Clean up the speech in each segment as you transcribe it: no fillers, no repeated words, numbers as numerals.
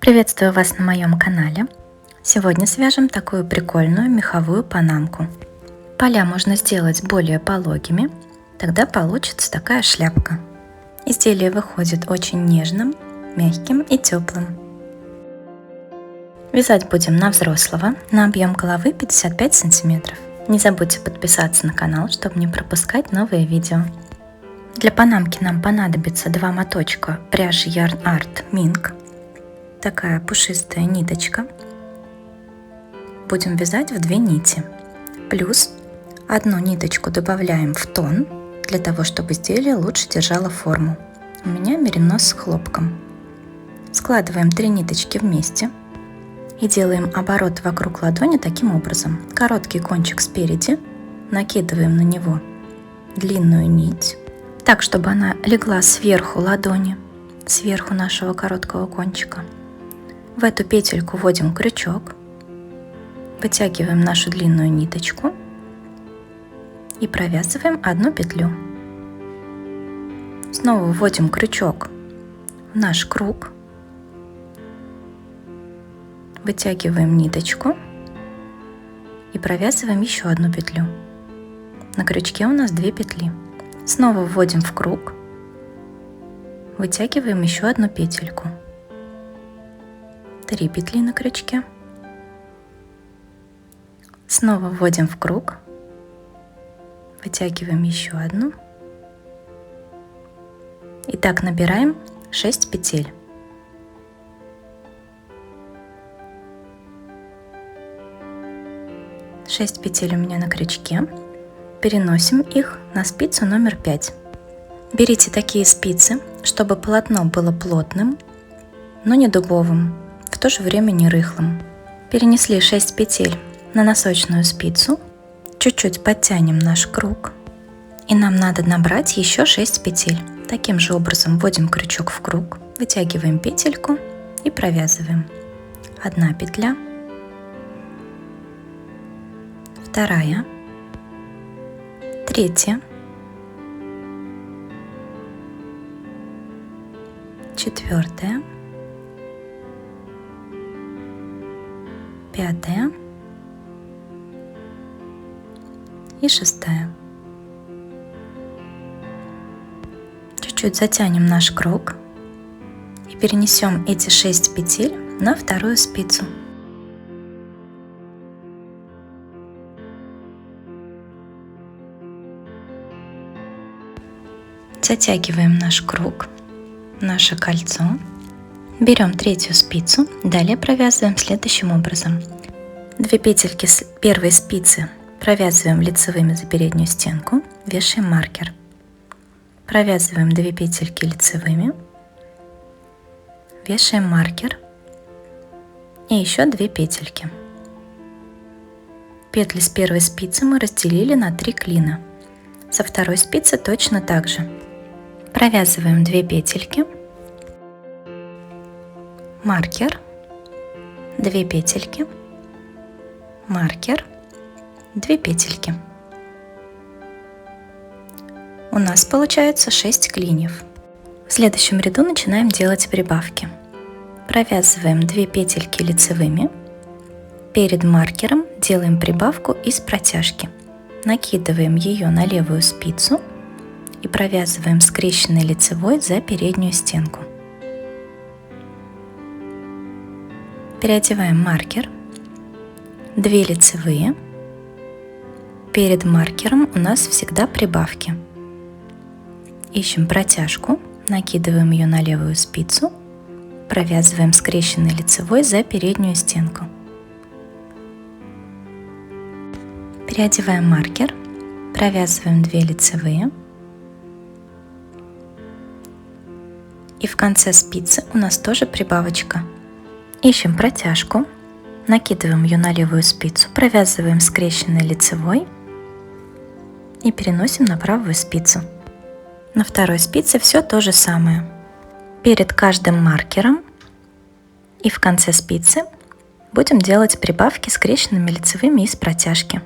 Приветствую вас на моем канале. Сегодня свяжем такую прикольную меховую панамку. Поля можно сделать более пологими, тогда получится такая шляпка. Изделие выходит очень нежным, мягким и теплым. Вязать будем на взрослого, на объем головы 55 сантиметров. Не забудьте подписаться на канал, чтобы не пропускать новые видео. Для панамки нам понадобится 2 моточка пряжи Yarn Art Mink. Такая пушистая ниточка. Будем вязать в 2 нити. Плюс одну ниточку добавляем в тон, для того, чтобы изделие лучше держало форму. У меня меринос с хлопком. Складываем 3 ниточки вместе и делаем оборот вокруг ладони таким образом. Короткий кончик спереди, накидываем на него длинную нить, так, чтобы она легла сверху ладони, сверху нашего короткого кончика. В эту петельку вводим крючок, вытягиваем нашу длинную ниточку и провязываем одну петлю. Снова вводим крючок в наш круг, вытягиваем ниточку и провязываем еще одну петлю. На крючке у нас 2 петли. Снова вводим в круг, вытягиваем еще одну петельку. 3 петли на крючке. Снова вводим в круг, вытягиваем еще одну. И так набираем 6 петель. Шесть петель у меня на крючке. Переносим их на спицу номер 5. Берите такие спицы, чтобы полотно было плотным, но не дубовым, в то же время не рыхлым. Перенесли 6 петель на носочную спицу, чуть-чуть подтянем наш круг, и нам надо набрать еще 6 петель. Таким же образом вводим крючок в круг, вытягиваем петельку и провязываем. 1 петля, 2, 3, 4, 5 и 6. Чуть-чуть затянем наш круг и перенесем эти 6 петель на 2 спицу. Затягиваем наш круг, наше кольцо. Берем 3 спицу, далее провязываем следующим образом. 2 петельки с первой спицы провязываем лицевыми за переднюю стенку, вешаем маркер. Провязываем 2 петельки лицевыми, вешаем маркер и еще 2 петельки. Петли с первой спицы мы разделили на 3 клина. Со второй спицы точно так же. Провязываем 2 петельки, маркер, 2 петельки, маркер, 2 петельки. У нас получается 6 клиньев. В следующем ряду начинаем делать прибавки. Провязываем 2 петельки лицевыми, перед маркером делаем прибавку из протяжки, накидываем ее на левую спицу и провязываем скрещенной лицевой за переднюю стенку. Переодеваем маркер, 2 лицевые, перед маркером у нас всегда прибавки. Ищем протяжку, накидываем ее на левую спицу, провязываем скрещенной лицевой за переднюю стенку. Переодеваем маркер, провязываем 2 лицевые, и в конце спицы у нас тоже прибавочка. Ищем протяжку, накидываем ее на левую спицу, провязываем скрещенной лицевой и переносим на правую спицу. На второй спице все то же самое. Перед каждым маркером и в конце спицы будем делать прибавки скрещенными лицевыми из протяжки.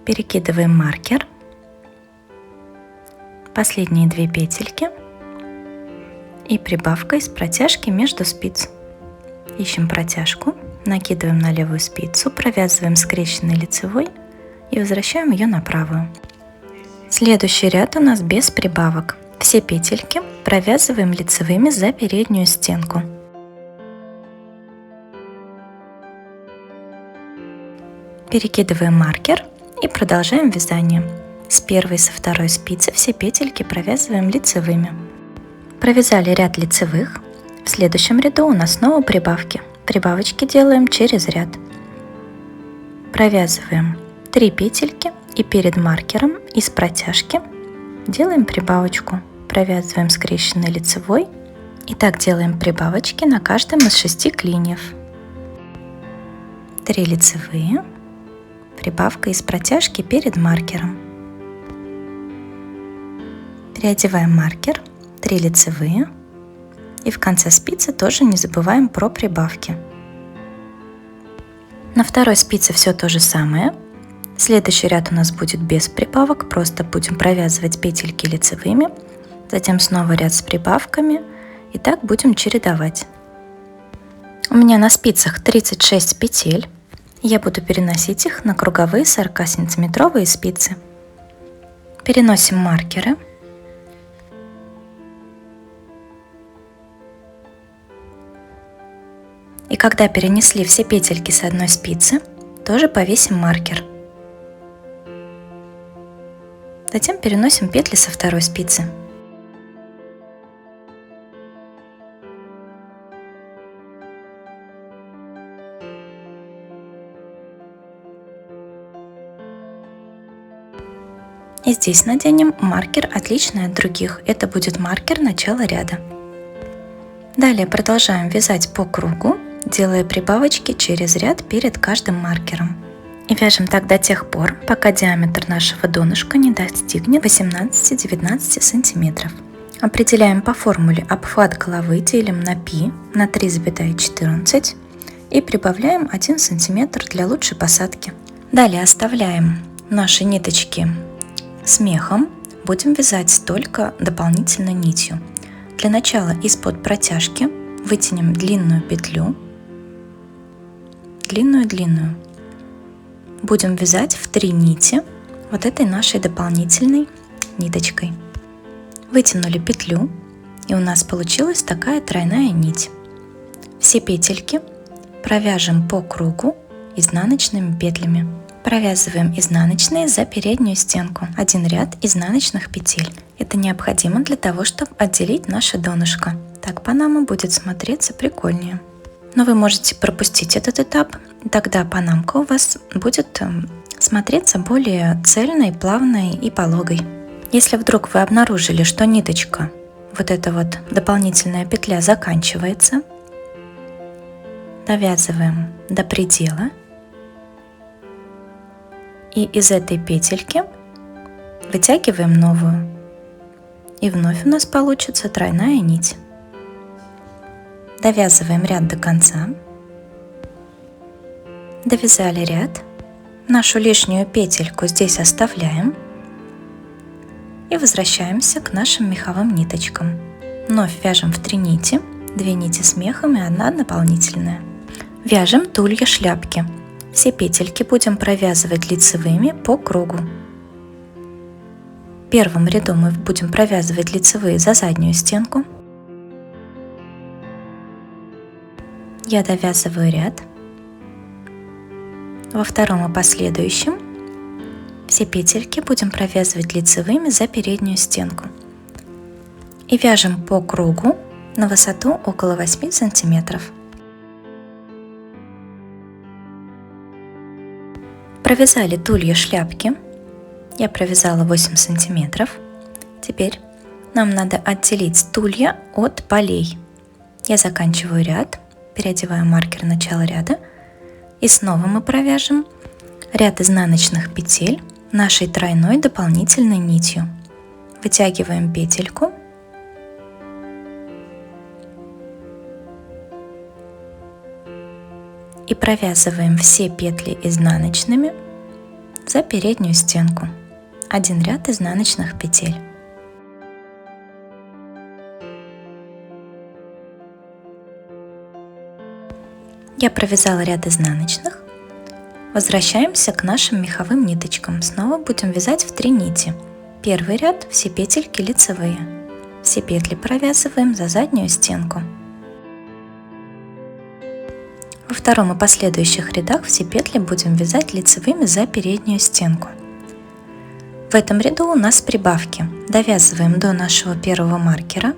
Перекидываем маркер, последние 2 петельки и прибавкой с протяжки между спиц. Ищем протяжку, накидываем на левую спицу, провязываем скрещенной лицевой и возвращаем ее на правую. Следующий ряд у нас без прибавок. Все петельки провязываем лицевыми за переднюю стенку. Перекидываем маркер и продолжаем вязание. С первой и со второй спицы все петельки провязываем лицевыми. Провязали ряд лицевых. В следующем ряду у нас снова прибавки. Прибавочки делаем через ряд. Провязываем 3 петельки и перед маркером из протяжки делаем прибавочку. Провязываем скрещенной лицевой и так делаем прибавочки на каждом из 6 клиньев. 3 лицевые, прибавка из протяжки перед маркером. Переодеваем маркер, 3 лицевые и в конце спицы тоже не забываем про прибавки. На второй спице все то же самое. Следующий ряд у нас будет без прибавок, просто будем провязывать петельки лицевыми, затем снова ряд с прибавками и так будем чередовать. У меня на спицах 36 петель, я буду переносить их на круговые 40-сантиметровые спицы. Переносим маркеры. И когда перенесли все петельки с одной спицы, тоже повесим маркер. Затем переносим петли со второй спицы. И здесь наденем маркер, отличный от других. Это будет маркер начала ряда. Далее продолжаем вязать по кругу, делая прибавочки через ряд перед каждым маркером. И вяжем так до тех пор, пока диаметр нашего донышка не достигнет 18-19 см. Определяем по формуле обхват головы, делим на π на 3,14 и прибавляем 1 см для лучшей посадки. Далее оставляем наши ниточки с мехом, будем вязать только дополнительной нитью. Для начала из-под протяжки вытянем длинную петлю, длинную. Будем вязать в 3 нити вот этой нашей дополнительной ниточкой. Вытянули петлю, и у нас получилась такая тройная нить. Все петельки провяжем по кругу изнаночными петлями. Провязываем изнаночные за переднюю стенку, один ряд изнаночных петель. Это необходимо для того, чтобы отделить наше донышко. Так панама будет смотреться прикольнее. Но вы можете пропустить этот этап, тогда панамка у вас будет смотреться более цельной, плавной и пологой. Если вдруг вы обнаружили, что ниточка, вот эта вот дополнительная петля заканчивается, довязываем до предела. И из этой петельки вытягиваем новую. И вновь у нас получится тройная нить. Довязываем ряд до конца. Довязали ряд. Нашу лишнюю петельку здесь оставляем. И возвращаемся к нашим меховым ниточкам. Вновь вяжем в 3 нити. 2 нити с мехом и 1 дополнительная. Вяжем тулья шляпки. Все петельки будем провязывать лицевыми по кругу. В первом ряду мы будем провязывать лицевые за заднюю стенку. Я довязываю ряд. Во втором и последующем все петельки будем провязывать лицевыми за переднюю стенку. И вяжем по кругу на высоту около 8 сантиметров. Провязали тулья шляпки. Я провязала 8 сантиметров. Теперь нам надо отделить тулья от полей. Я заканчиваю ряд, переодеваю маркер начала ряда. И снова мы провяжем ряд изнаночных петель нашей тройной дополнительной нитью. Вытягиваем петельку. И провязываем все петли изнаночными за переднюю стенку. Один ряд изнаночных петель. Я провязала ряд изнаночных. Возвращаемся к нашим меховым ниточкам. Снова будем вязать в 3 нити. Первый ряд все петельки лицевые. Все петли провязываем за заднюю стенку. Во втором и последующих рядах все петли будем вязать лицевыми за переднюю стенку. В этом ряду у нас прибавки. Довязываем до нашего первого маркера.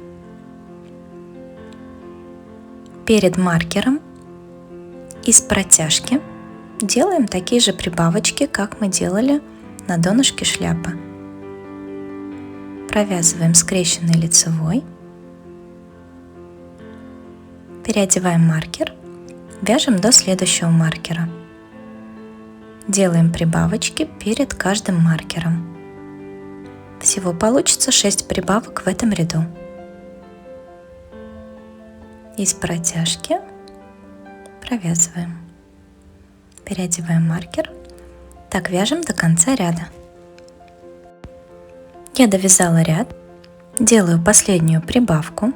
Перед маркером из протяжки делаем такие же прибавочки, как мы делали на донышке шляпы. Провязываем скрещенный лицевой. Переодеваем маркер. Вяжем до следующего маркера. Делаем прибавочки перед каждым маркером. Всего получится 6 прибавок в этом ряду. Из протяжки провязываем. Переодеваем маркер. Так вяжем до конца ряда. Я довязала ряд. Делаю последнюю прибавку.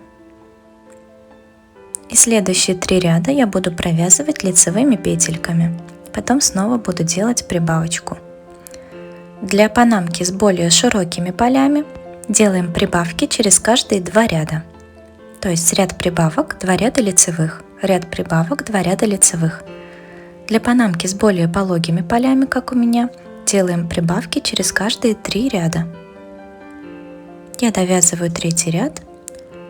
И следующие 3 ряда я буду провязывать лицевыми петельками. Потом снова буду делать прибавочку. Для панамки с более широкими полями делаем прибавки через каждые 2 ряда. То есть ряд прибавок, 2 ряда лицевых, ряд прибавок, 2 ряда лицевых. Для панамки с более пологими полями, как у меня, делаем прибавки через каждые 3 ряда. Я довязываю 3-й ряд,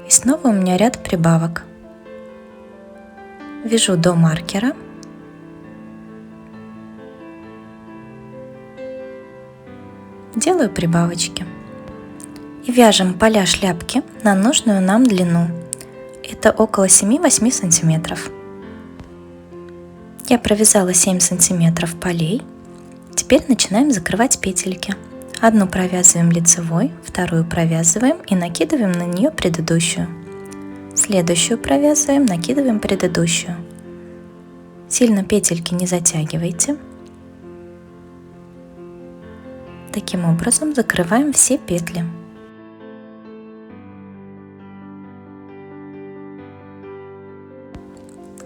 и снова у меня ряд прибавок. Вяжу до маркера. Делаю прибавочки. И вяжем поля шляпки на нужную нам длину. Это около 7-8 сантиметров. Я провязала 7 сантиметров полей. Теперь начинаем закрывать петельки. Одну провязываем лицевой, вторую провязываем и накидываем на нее предыдущую. Следующую провязываем, накидываем предыдущую. Сильно петельки не затягивайте. Таким образом закрываем все петли.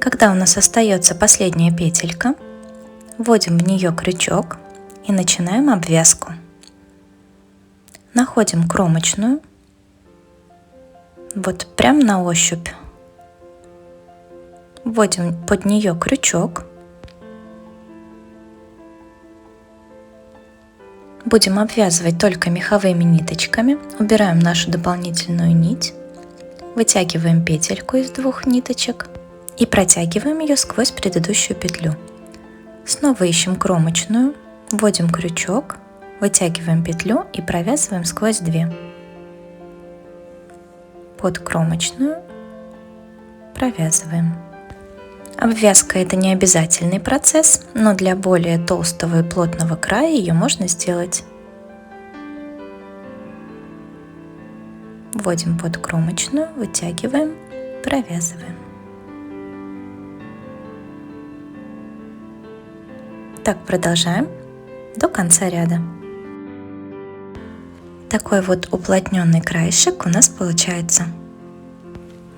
Когда у нас остается последняя петелька, вводим в нее крючок и начинаем обвязку. Находим кромочную. Вот прям на ощупь. Вводим под нее крючок. Будем обвязывать только меховыми ниточками. Убираем нашу дополнительную нить. Вытягиваем петельку из 2 ниточек и протягиваем ее сквозь предыдущую петлю. Снова ищем кромочную, вводим крючок, вытягиваем петлю и провязываем сквозь 2. Под кромочную провязываем. Обвязка — это не обязательный процесс, но для более толстого и плотного края ее можно сделать. Вводим под кромочную, вытягиваем, провязываем. Так продолжаем до конца ряда. Такой вот уплотненный краешек у нас получается.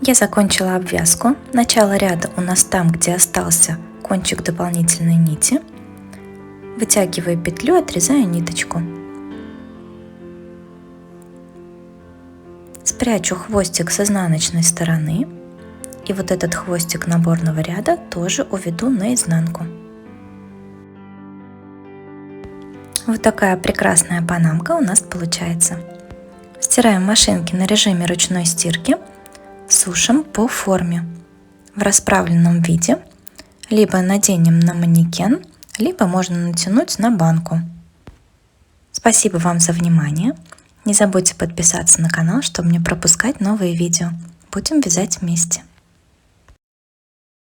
Я закончила обвязку. Начало ряда у нас там, где остался кончик дополнительной нити. Вытягиваю петлю, отрезаю ниточку. Спрячу хвостик с изнаночной стороны. И вот этот хвостик наборного ряда тоже уведу наизнанку. Вот такая прекрасная панамка у нас получается. Стираем машинки на режиме ручной стирки. Сушим по форме в расправленном виде. Либо наденем на манекен, либо можно натянуть на банку. Спасибо вам за внимание. Не забудьте подписаться на канал, чтобы не пропускать новые видео. Будем вязать вместе.